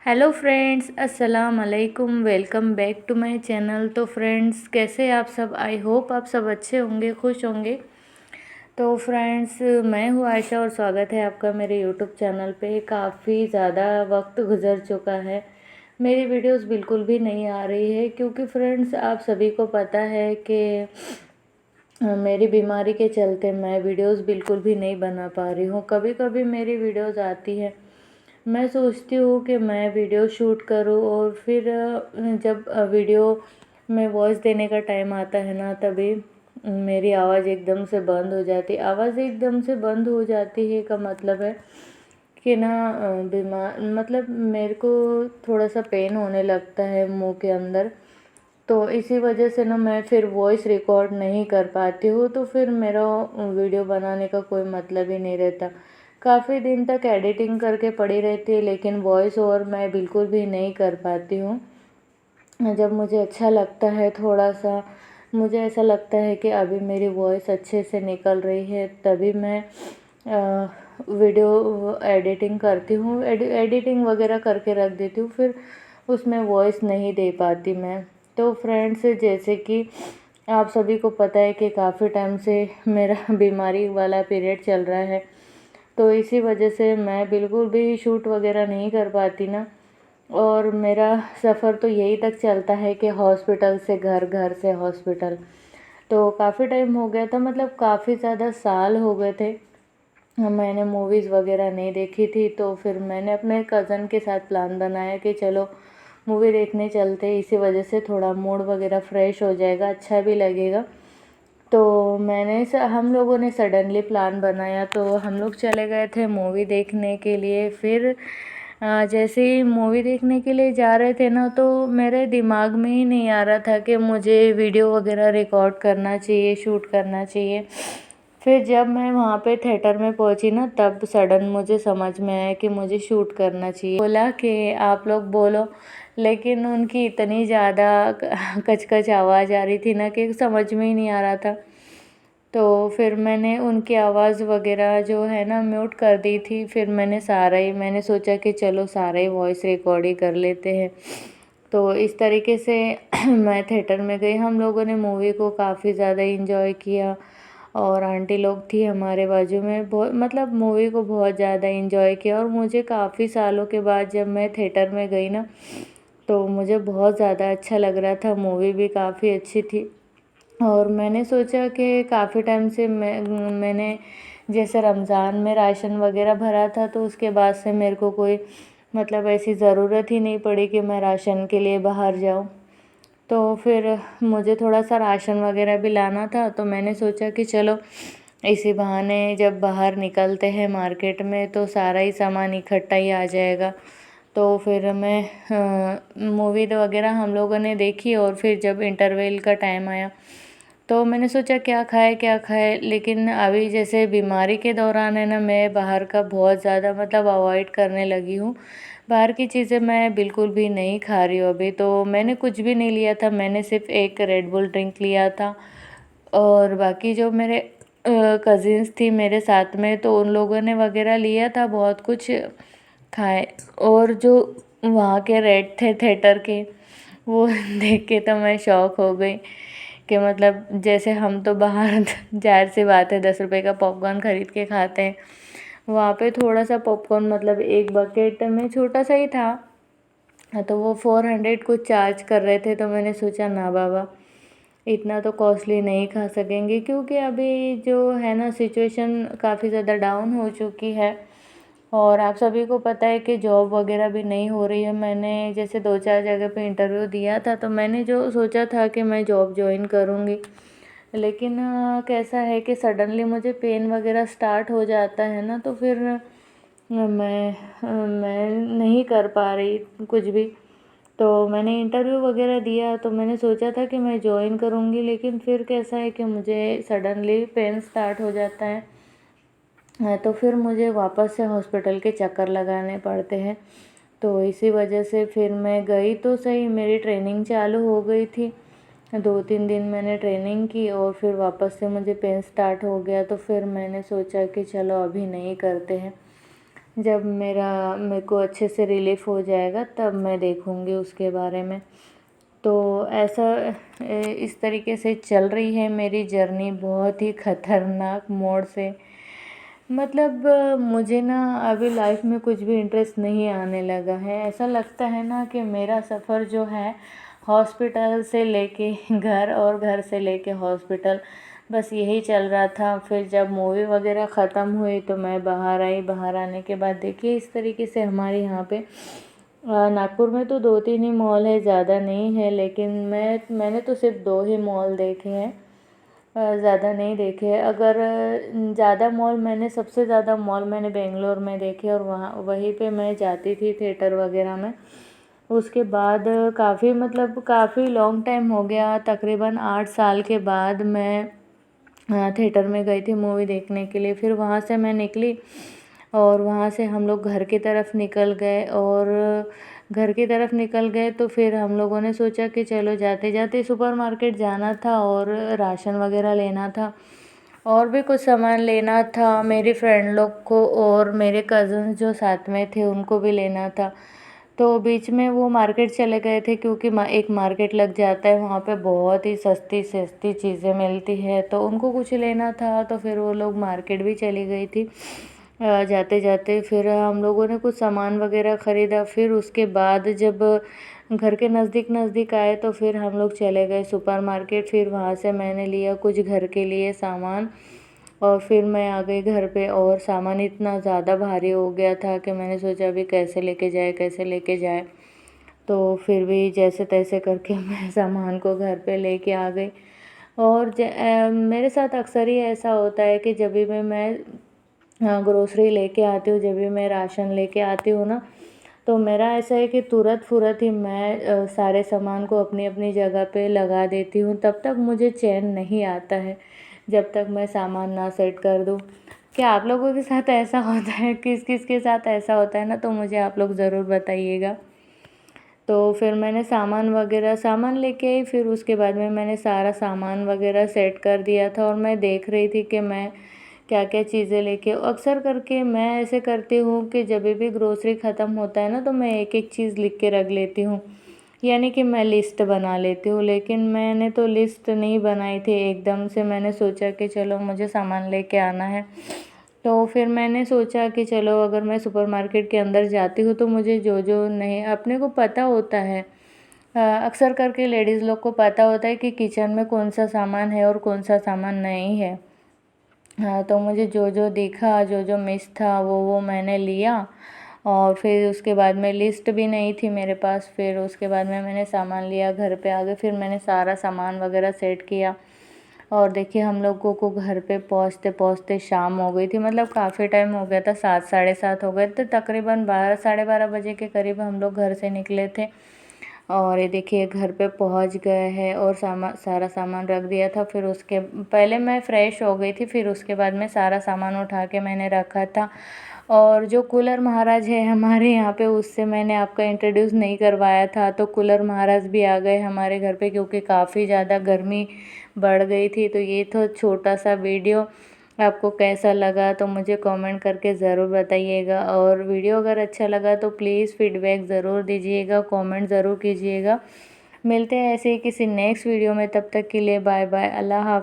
Hello friends, अस्सलाम वालेकुम। Welcome back to my channel. तो फ्रेंड्स, कैसे आप सब? आई होप आप सब अच्छे होंगे, खुश होंगे। तो फ्रेंड्स, मैं हूँ आयशा और स्वागत है आपका मेरे यूट्यूब चैनल पे। काफ़ी ज़्यादा वक्त गुजर चुका है, मेरी वीडियोस बिल्कुल भी नहीं आ रही है क्योंकि फ्रेंड्स आप सभी को पता है कि मेरी बीमारी के चलते मैं वीडियोस बिल्कुल भी नहीं बना पा रही हूँ। कभी कभी मेरी वीडियोस आती है, मैं सोचती हूँ कि मैं वीडियो शूट करूँ और फिर जब वीडियो में वॉइस देने का टाइम आता है ना, तभी मेरी आवाज़ एकदम से बंद हो जाती। आवाज़ एकदम से बंद हो जाती है का मतलब है कि ना बीमार मतलब मेरे को थोड़ा सा पेन होने लगता है मुंह के अंदर। तो इसी वजह से ना मैं फिर वॉइस रिकॉर्ड नहीं कर पाती हूँ, तो फिर मेरा वीडियो बनाने का कोई मतलब ही नहीं रहता। काफ़ी दिन तक एडिटिंग करके पड़ी रहती है, लेकिन वॉइस ओवर मैं बिल्कुल भी नहीं कर पाती हूँ। जब मुझे अच्छा लगता है थोड़ा सा, मुझे ऐसा लगता है कि अभी मेरी वॉइस अच्छे से निकल रही है, तभी मैं वीडियो एडिटिंग करती हूँ। एडिटिंग वगैरह करके रख देती हूँ, फिर उसमें वॉइस नहीं दे पाती मैं। तो फ्रेंड्स, जैसे कि आप सभी को पता है कि काफ़ी टाइम से मेरा बीमारी वाला पीरियड चल रहा है, तो इसी वजह से मैं बिल्कुल भी शूट वगैरह नहीं कर पाती ना। और मेरा सफ़र तो यही तक चलता है कि हॉस्पिटल से घर, घर से हॉस्पिटल। तो काफ़ी टाइम हो गया था, मतलब काफ़ी ज़्यादा साल हो गए थे मैंने मूवीज़ वगैरह नहीं देखी थी। तो फिर मैंने अपने कज़न के साथ प्लान बनाया कि चलो मूवी देखने चलते, इसी वजह से थोड़ा मूड वगैरह फ्रेश हो जाएगा, अच्छा भी लगेगा। तो हम लोगों ने सडनली प्लान बनाया, तो हम लोग चले गए थे मूवी देखने के लिए। फिर जैसे ही मूवी देखने के लिए जा रहे थे ना, तो मेरे दिमाग में ही नहीं आ रहा था कि मुझे वीडियो वगैरह रिकॉर्ड करना चाहिए, शूट करना चाहिए। फिर जब मैं वहाँ पे थिएटर में पहुँची ना, तब सडन मुझे समझ में आया कि मुझे शूट करना चाहिए। बोला कि आप लोग बोलो, लेकिन उनकी इतनी ज़्यादा कच आवाज़ आ रही थी ना कि समझ में ही नहीं आ रहा था। तो फिर मैंने उनकी आवाज़ वगैरह जो है ना म्यूट कर दी थी। फिर मैंने सोचा कि चलो सारा ही वॉइस रिकॉर्ड ही कर लेते हैं। तो इस तरीके से मैं थिएटर में गई। हम लोगों ने मूवी को काफ़ी ज़्यादा इंजॉय किया और आंटी लोग थी हमारे बाजू में, बहुत मतलब मूवी को बहुत ज़्यादा इंजॉय किया। और मुझे काफ़ी सालों के बाद जब मैं थिएटर में गई ना, तो मुझे बहुत ज़्यादा अच्छा लग रहा था। मूवी भी काफ़ी अच्छी थी। और मैंने सोचा कि काफ़ी टाइम से मैंने जैसे रमज़ान में राशन वगैरह भरा था, तो उसके बाद से मेरे को कोई मतलब ऐसी ज़रूरत ही नहीं पड़ी कि मैं राशन के लिए बाहर जाऊं। तो फिर मुझे थोड़ा सा राशन वगैरह भी लाना था, तो मैंने सोचा कि चलो इसी बहाने जब बाहर निकलते हैं मार्केट में, तो सारा ही सामान इकट्ठा ही आ जाएगा। तो फिर मैं मूवी वगैरह हम लोगों ने देखी, और फिर जब इंटरवल का टाइम आया, तो मैंने सोचा क्या खाए। लेकिन अभी जैसे बीमारी के दौरान है ना, मैं बाहर का बहुत ज़्यादा मतलब अवॉइड करने लगी हूँ। बाहर की चीज़ें मैं बिल्कुल भी नहीं खा रही हूँ अभी। तो मैंने कुछ भी नहीं लिया था, मैंने सिर्फ एक रेड बुल ड्रिंक लिया था। और बाकी जो मेरे कज़िन्स थी मेरे साथ में, तो उन लोगों ने वगैरह लिया था, बहुत कुछ खाए। और जो वहाँ के रेट थे थिएटर के, वो देख के तो मैं शॉक हो गई कि मतलब जैसे हम तो बाहर जाहिर सी बात है 10 रुपए का पॉपकॉर्न ख़रीद के खाते हैं, वहाँ पे थोड़ा सा पॉपकॉर्न मतलब एक बकेट में छोटा सा ही था, तो वो 400 कुछ चार्ज कर रहे थे। तो मैंने सोचा ना बाबा, इतना तो कॉस्टली नहीं खा सकेंगे, क्योंकि अभी जो है ना सिचुएशन काफ़ी ज़्यादा डाउन हो चुकी है। और आप सभी को पता है कि जॉब वगैरह भी नहीं हो रही है। मैंने जैसे 2-4 जगह पे इंटरव्यू दिया था, तो मैंने जो सोचा था कि मैं जॉब ज्वाइन करूँगी, लेकिन कैसा है कि सडनली मुझे पेन वगैरह स्टार्ट हो जाता है ना, तो फिर मैं नहीं कर पा रही कुछ भी। तो मैंने इंटरव्यू वगैरह दिया, तो मैंने सोचा था कि मैं जॉइन करूँगी, लेकिन फिर कैसा है कि मुझे सडनली पेन स्टार्ट हो जाता है। तो फिर मुझे वापस से हॉस्पिटल के चक्कर लगाने पड़ते हैं। तो इसी वजह से फिर मैं गई तो सही, मेरी ट्रेनिंग चालू हो गई थी। 2-3 दिन मैंने ट्रेनिंग की और फिर वापस से मुझे पेन स्टार्ट हो गया। तो फिर मैंने सोचा कि चलो अभी नहीं करते हैं। जब मेरे को अच्छे से रिलीफ़ हो जाएगा तब मैं देखूँगी उसके बारे में। तो ऐसा इस तरीके से चल रही है मेरी जर्नी बहुत ही ख़तरनाक मोड़ से। मतलब मुझे ना अभी लाइफ में कुछ भी इंटरेस्ट नहीं आने लगा है। ऐसा लगता है ना कि मेरा सफ़र जो है हॉस्पिटल से लेके घर और घर से लेके हॉस्पिटल, बस यही चल रहा था। फिर जब मूवी वगैरह ख़त्म हुई तो मैं बाहर आई। बाहर आने के बाद देखिए इस तरीके से हमारे यहाँ पे नागपुर में तो 2-3 ही मॉल है, ज़्यादा नहीं है। लेकिन मैंने तो सिर्फ 2 ही मॉल देखे हैं, ज़्यादा नहीं देखे। अगर ज़्यादा मॉल सबसे ज़्यादा मॉल मैंने बेंगलोर में देखे और वहीं पे मैं जाती थी थिएटर वगैरह में। उसके बाद काफ़ी मतलब काफ़ी लॉन्ग टाइम हो गया, तकरीबन 8 साल के बाद मैं थिएटर में गई थी मूवी देखने के लिए। फिर वहाँ से मैं निकली और वहाँ से हम लोग घर की तरफ निकल गए। और घर की तरफ निकल गए तो फिर हम लोगों ने सोचा कि चलो जाते जाते सुपरमार्केट जाना था और राशन वगैरह लेना था और भी कुछ सामान लेना था मेरी फ्रेंड लोग को, और मेरे कज़न्स जो साथ में थे उनको भी लेना था। तो बीच में वो मार्केट चले गए थे क्योंकि एक मार्केट लग जाता है वहाँ पे, बहुत ही सस्ती सस्ती चीज़ें मिलती है। तो उनको कुछ लेना था तो फिर वो लोग मार्केट भी चली गई थी। जाते जाते फिर हम लोगों ने कुछ सामान वगैरह ख़रीदा। फिर उसके बाद जब घर के नज़दीक नज़दीक आए तो फिर हम लोग चले गए सुपरमार्केट। फिर वहाँ से मैंने लिया कुछ घर के लिए सामान और फिर मैं आ गई घर पे। और सामान इतना ज़्यादा भारी हो गया था कि मैंने सोचा अभी कैसे लेके जाए। तो फिर भी जैसे तैसे करके मैं सामान को घर पे लेके आ गई। और मेरे साथ अक्सर ही ऐसा होता है कि जब भी मैं ग्रोसरी लेके आती हूँ, जब भी मैं राशन लेके आती हूँ ना, तो मेरा ऐसा है कि तुरंत फुरत ही मैं सारे सामान को अपनी अपनी जगह पे लगा देती हूँ। तब तक मुझे चैन नहीं आता है जब तक मैं सामान ना सेट कर दूँ। क्या आप लोगों के साथ ऐसा होता है? किस किस के साथ ऐसा होता है ना, तो मुझे आप लोग ज़रूर बताइएगा। तो फिर मैंने सामान लेके आई। फिर उसके बाद में मैंने सारा सामान वगैरह सेट कर दिया था और मैं देख रही थी कि मैं क्या क्या चीज़ें लेके। अक्सर करके मैं ऐसे करती हूँ कि जब भी ग्रोसरी ख़त्म होता है ना तो मैं एक एक चीज़ लिख के रख लेती हूँ, यानी कि मैं लिस्ट बना लेती हूँ। लेकिन मैंने तो लिस्ट नहीं बनाई थी एकदम से। मैंने सोचा कि चलो मुझे सामान लेके आना है, तो फिर मैंने सोचा कि चलो अगर मैं सुपरमार्केट के अंदर जाती हूँ तो मुझे जो जो नहीं, अपने को पता होता है, अक्सर करके लेडीज़ लोग को पता होता है कि किचन में कौन सा सामान है और कौन सा सामान नहीं है। हाँ, तो मुझे जो जो दिखा, जो जो मिस था वो मैंने लिया। और फिर उसके बाद में लिस्ट भी नहीं थी मेरे पास। फिर उसके बाद में मैंने सामान लिया, घर पे आ गए। फिर मैंने सारा सामान वगैरह सेट किया और देखिए हम लोगों को घर पे पहुँचते पहुँचते शाम हो गई थी। मतलब काफ़ी टाइम हो गया था, 7 साढ़े 7 हो गए थे। तकरीबन 12 साढ़े 12 बजे के करीब हम लोग घर से निकले थे। और ये देखिए घर पे पहुंच गए हैं और सारा सामान रख दिया था। फिर उसके पहले मैं फ़्रेश हो गई थी, फिर उसके बाद में सारा सामान उठा के मैंने रखा था। और जो कूलर महाराज है हमारे यहाँ पे, उससे मैंने आपका इंट्रोड्यूस नहीं करवाया था। तो कूलर महाराज भी आ गए हमारे घर पे क्योंकि काफ़ी ज़्यादा गर्मी बढ़ गई थी। तो ये तो छोटा सा वीडियो, आपको कैसा लगा तो मुझे कमेंट करके ज़रूर बताइएगा। और वीडियो अगर अच्छा लगा तो प्लीज़ फीडबैक ज़रूर दीजिएगा, कमेंट ज़रूर कीजिएगा। मिलते हैं ऐसे ही किसी नेक्स्ट वीडियो में, तब तक के लिए बाय बाय, अल्लाह हाफ़िज़।